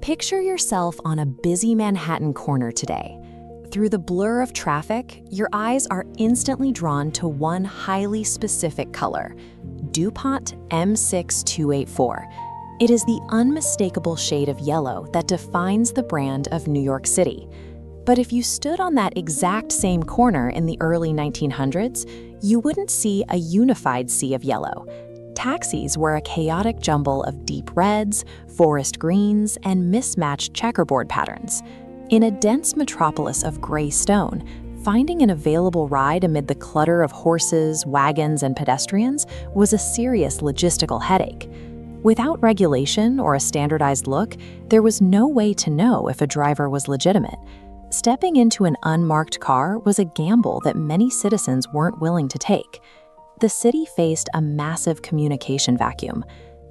Picture yourself on a busy Manhattan corner today. Through the blur of traffic, your eyes are instantly drawn to one highly specific color, DuPont M6284. It is the unmistakable shade of yellow that defines the brand of New York City. But if you stood on that exact same corner in the early 1900s, you wouldn't see a unified sea of yellow. Taxis were a chaotic jumble of deep reds, forest greens, and mismatched checkerboard patterns. In a dense metropolis of gray stone, finding an available ride amid the clutter of horses, wagons, and pedestrians was a serious logistical headache. Without regulation or a standardized look, there was no way to know if a driver was legitimate. Stepping into an unmarked car was a gamble that many citizens weren't willing to take. The city faced a massive communication vacuum.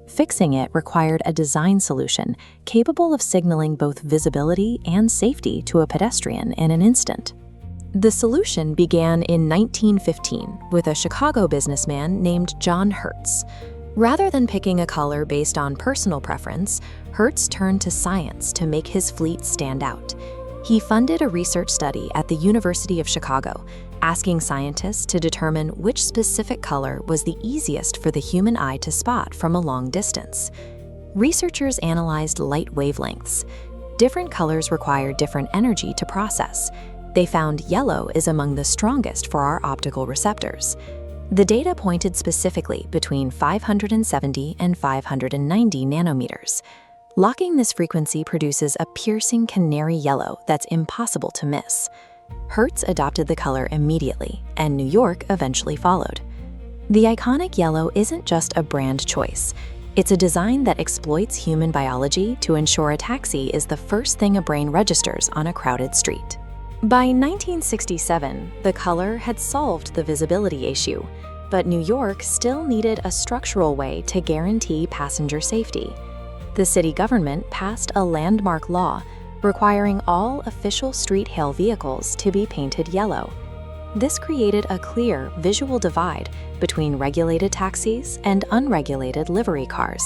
Fixing it required a design solution capable of signaling both visibility and safety to a pedestrian in an instant. The solution began in 1915 with a Chicago businessman named John Hertz. Rather than picking a color based on personal preference, Hertz turned to science to make his fleet stand out. He funded a research study at the University of Chicago, asking scientists to determine which specific color was the easiest for the human eye to spot from a long distance. Researchers analyzed light wavelengths. Different colors require different energy to process. They found yellow is among the strongest for our optical receptors. The data pointed specifically between 570 and 590 nanometers. Locking this frequency produces a piercing canary yellow that's impossible to miss. Hertz adopted the color immediately, and New York eventually followed. The iconic yellow isn't just a brand choice. It's a design that exploits human biology to ensure a taxi is the first thing a brain registers on a crowded street. By 1967, the color had solved the visibility issue, but New York still needed a structural way to guarantee passenger safety. The city government passed a landmark law requiring all official street hail vehicles to be painted yellow. This created a clear visual divide between regulated taxis and unregulated livery cars.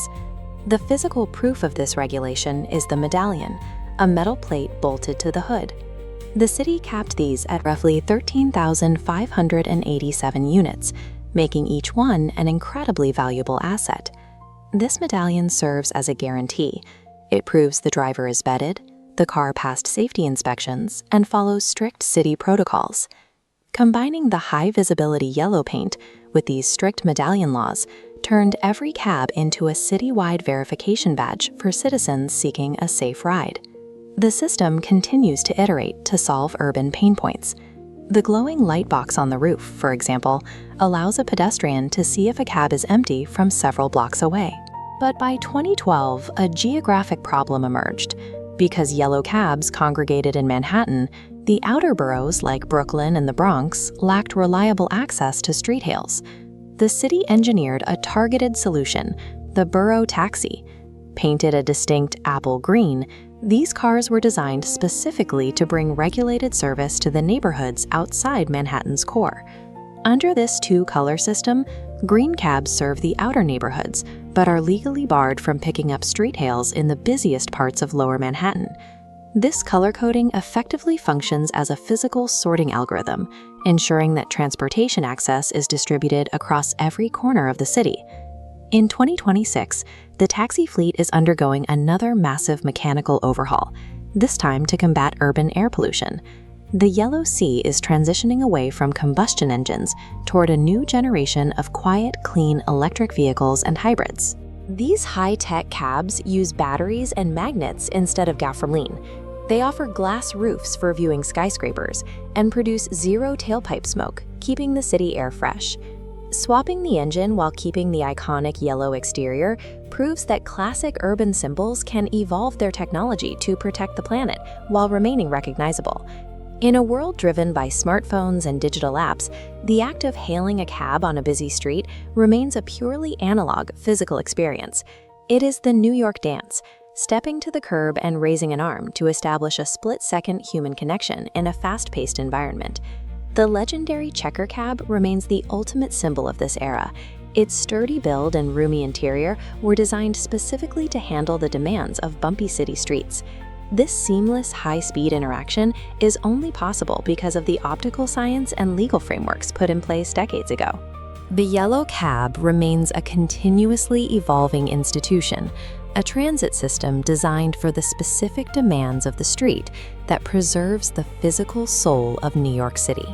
The physical proof of this regulation is the medallion, a metal plate bolted to the hood. The city capped these at roughly 13,587 units, making each one an incredibly valuable asset. This medallion serves as a guarantee. It proves the driver is vetted, the car passed safety inspections, and follows strict city protocols. Combining the high-visibility yellow paint with these strict medallion laws turned every cab into a citywide verification badge for citizens seeking a safe ride. The system continues to iterate to solve urban pain points. The glowing light box on the roof, for example, allows a pedestrian to see if a cab is empty from several blocks away. But by 2012, a geographic problem emerged. Because yellow cabs congregated in Manhattan, the outer boroughs like Brooklyn and the Bronx lacked reliable access to street hails. The city engineered a targeted solution, the Boro Taxi. Painted a distinct apple green, these cars were designed specifically to bring regulated service to the neighborhoods outside Manhattan's core. Under this two-color system, green cabs serve the outer neighborhoods, but are legally barred from picking up street hails in the busiest parts of Lower Manhattan. This color coding effectively functions as a physical sorting algorithm, ensuring that transportation access is distributed across every corner of the city. In 2026, the taxi fleet is undergoing another massive mechanical overhaul, this time to combat urban air pollution. The Yellow Sea is transitioning away from combustion engines toward a new generation of quiet, clean electric vehicles and hybrids. These high-tech cabs use batteries and magnets instead of gasoline. They offer glass roofs for viewing skyscrapers and produce zero tailpipe smoke, keeping the city air fresh. Swapping the engine while keeping the iconic yellow exterior proves that classic urban symbols can evolve their technology to protect the planet while remaining recognizable. In a world driven by smartphones and digital apps, the act of hailing a cab on a busy street remains a purely analog physical experience. It is the New York dance, stepping to the curb and raising an arm to establish a split-second human connection in a fast-paced environment. The legendary checker cab remains the ultimate symbol of this era. Its sturdy build and roomy interior were designed specifically to handle the demands of bumpy city streets. This seamless, high-speed interaction is only possible because of the optical science and legal frameworks put in place decades ago. The yellow cab remains a continuously evolving institution, a transit system designed for the specific demands of the street that preserves the physical soul of New York City.